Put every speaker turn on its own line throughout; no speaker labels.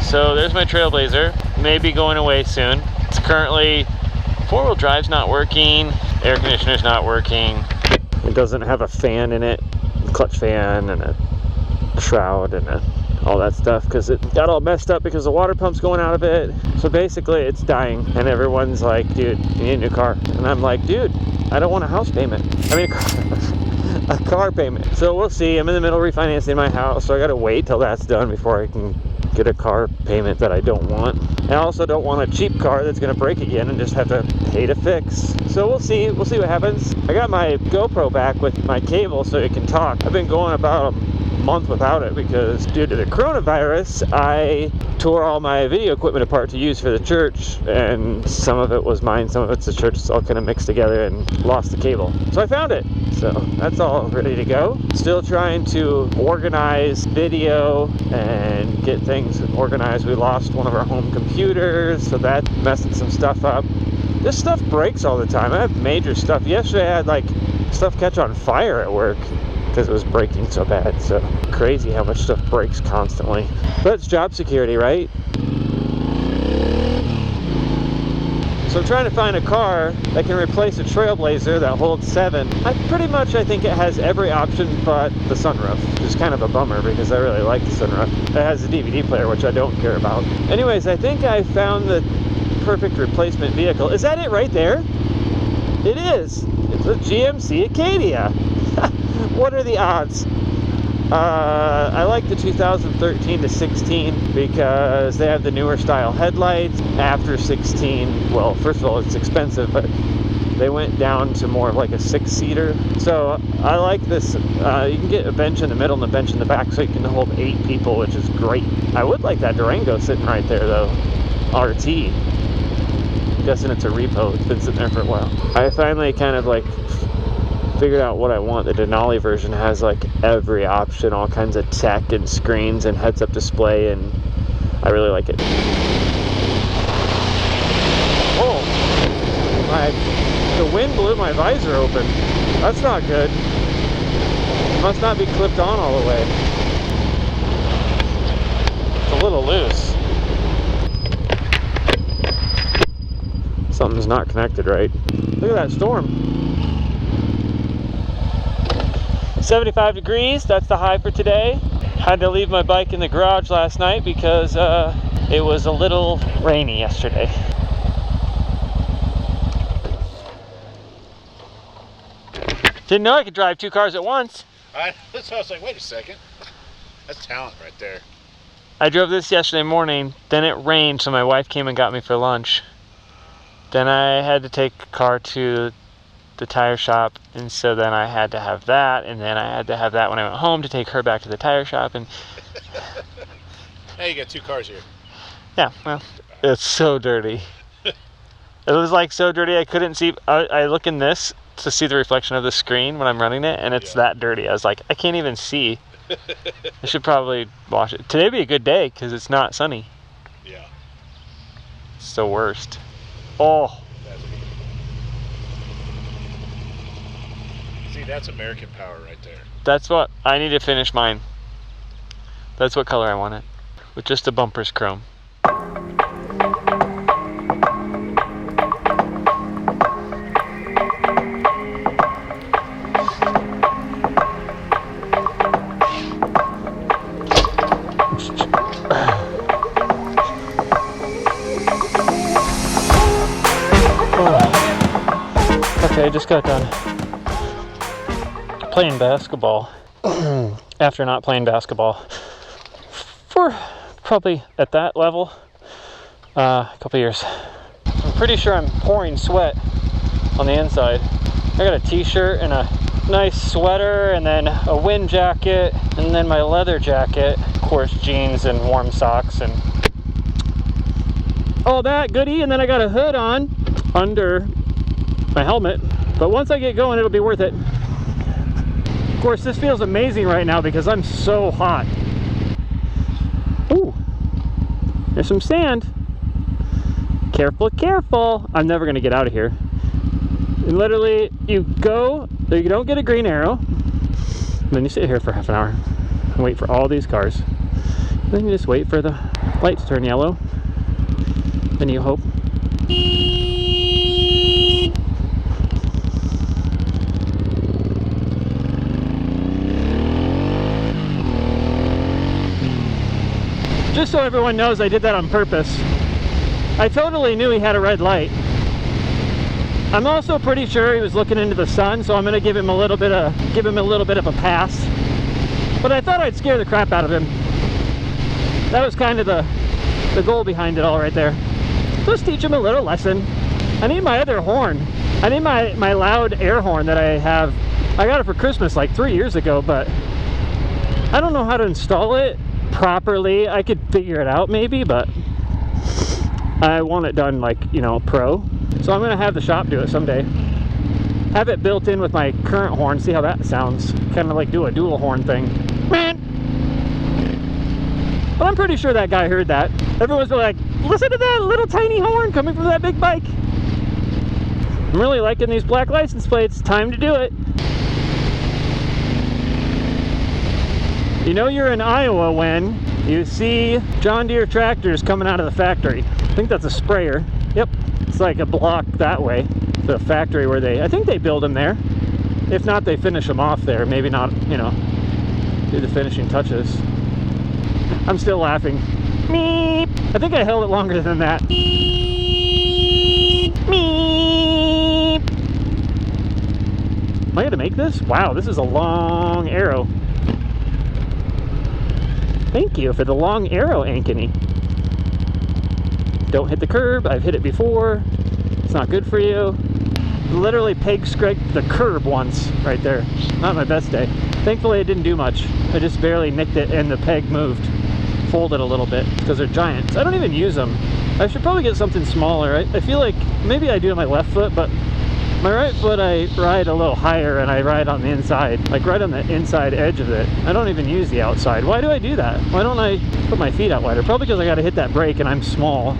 So there's my Trailblazer, maybe going away soon. It's currently, 4-wheel drive's not working, air conditioner's not working. It doesn't have a fan in it, clutch fan and a shroud and all that stuff, because it got all messed up because the water pump's going out of it. So basically it's dying, and everyone's like, dude, you need a new car. And I'm like, dude, I don't want a house payment. I mean a car payment. So we'll see. I'm in the middle of refinancing my house, so I gotta wait till that's done before I can get a car payment that I don't want. And I also don't want a cheap car that's gonna break again and just have to pay to fix. So we'll see what happens. I got my GoPro back with my cable so it can talk. I've been going about a month without it because due to the coronavirus, I tore all my video equipment apart to use for the church, and some of it was mine, some of it's the church. It's all kind of mixed together and lost the cable. So I found it. So that's all ready to go. Still trying to organize video and get things organized. We lost one of our home computers, so that's messing some stuff up. This stuff breaks all the time. I have major stuff. Yesterday I had like stuff catch on fire at work because it was breaking so bad. So crazy how much stuff breaks constantly. But it's job security, right? So I'm trying to find a car that can replace a Trailblazer that holds 7. I think it has every option but the sunroof, which is kind of a bummer because I really like the sunroof. It has a DVD player, which I don't care about. Anyways, I think I found the perfect replacement vehicle. Is that it right there? It is. It's a GMC Ahhyeah. What are the odds? I like the 2013 to 16 because they have the newer style headlights. After 16, well, first of all, it's expensive, but they went down to more of like a 6-seater. So I like this. You can get a bench in the middle and a bench in the back, so you can hold 8 people, which is great. I would like that Durango sitting right there though. RT. I'm guessing it's a repo. It's been sitting there for a while. I finally kind of like figured out what I want. The Denali version has like every option, all kinds of tech and screens and heads-up display, and I really like it. Oh, the wind blew my visor open. That's not good. It must not be clipped on all the way. It's a little loose. Something's not connected right. Look at that storm. 75 degrees, that's the high for today. Had to leave my bike in the garage last night because it was a little rainy yesterday. Didn't know I could drive 2 cars at once.
That's why I was like, wait a second. That's talent right there.
I drove this yesterday morning, then it rained, so my wife came and got me for lunch. Then I had to take a car to the tire shop, and so then I had to have that, and then I had to have that when I went home to take her back to the tire shop. And
now you got 2 cars here.
Yeah, well, it's so dirty. It was like so dirty I couldn't see. I look in this to see the reflection of the screen when I'm running it, and it's that dirty. I was like, I can't even see. I should probably wash it. Today would be a good day because it's not sunny.
Yeah.
It's the worst. Oh.
See, that's American power right there.
That's what I need to finish mine. That's what color I want it. With just the bumpers chrome. Okay, I just got done playing basketball after not playing basketball for probably at that level a couple years. I'm pretty sure I'm pouring sweat on the inside. I got a t-shirt and a nice sweater and then a wind jacket and then my leather jacket, of course jeans and warm socks and all that goodie, and then I got a hood on under my helmet, but once I get going it'll be worth it. Of course, this feels amazing right now because I'm so hot. Ooh, there's some sand. Careful, careful. I'm never gonna get out of here. And literally, you go, you don't get a green arrow, then you sit here for half an hour and wait for all these cars. Then you just wait for the lights to turn yellow. Then you hope. Just so everyone knows, I did that on purpose. I totally knew he had a red light. I'm also pretty sure he was looking into the sun, so I'm gonna give him a little bit of a pass. But I thought I'd scare the crap out of him. That was kind of the goal behind it all right there. Just teach him a little lesson. I need my other horn. I need my loud air horn that I have. I got it for Christmas like 3 years ago, but I don't know how to install it properly. I could figure it out maybe, but I want it done like, you know, pro. So I'm gonna have the shop do it someday. Have it built in with my current horn, see how that sounds. Kind of like do a dual horn thing. But I'm pretty sure that guy heard that. Everyone's been like, listen to that little tiny horn coming from that big bike. I'm really liking these black license plates. Time to do it. You know you're in Iowa when you see John Deere tractors coming out of the factory. I think that's a sprayer. Yep, it's like a block that way. The factory where I think they build them there. If not, they finish them off there. Maybe not, you know, do the finishing touches. I'm still laughing. Meep. I think I held it longer than that. Meep. Am I gonna make this? Wow, this is a long arrow. Thank you for the long arrow, Ankeny. Don't hit the curb. I've hit it before. It's not good for you. Literally peg scraped the curb once right there. Not my best day. Thankfully, it didn't do much. I just barely nicked it and the peg moved. Folded a little bit because they're giants. I don't even use them. I should probably get something smaller. I feel like maybe I do on my left foot, but my right foot I ride a little higher and I ride on the inside, like right on the inside edge of it. I don't even use the outside. Why do I do that? Why don't I put my feet out wider? Probably because I got to hit that brake and I'm small.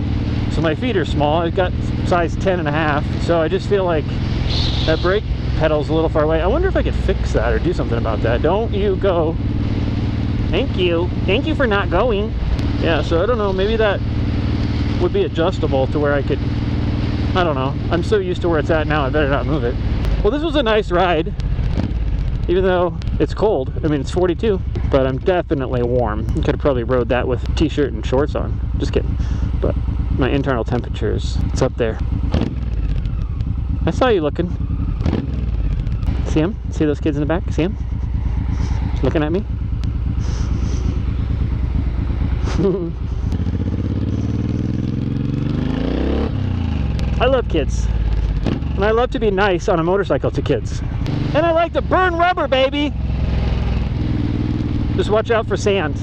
So my feet are small. I've got size 10.5. So I just feel like that brake pedal's a little far away. I wonder if I could fix that or do something about that. Don't you go. Thank you. Thank you for not going. Yeah, so I don't know. Maybe that would be adjustable to where I could, I don't know. I'm so used to where it's at now, I better not move it. Well, this was a nice ride, even though it's cold. I mean, it's 42, but I'm definitely warm. I could have probably rode that with a t-shirt and shorts on. Just kidding. But my internal temperatures, it's up there. I saw you looking. See him? See those kids in the back? See him? Just looking at me? I love kids. And I love to be nice on a motorcycle to kids. And I like to burn rubber, baby! Just watch out for sand.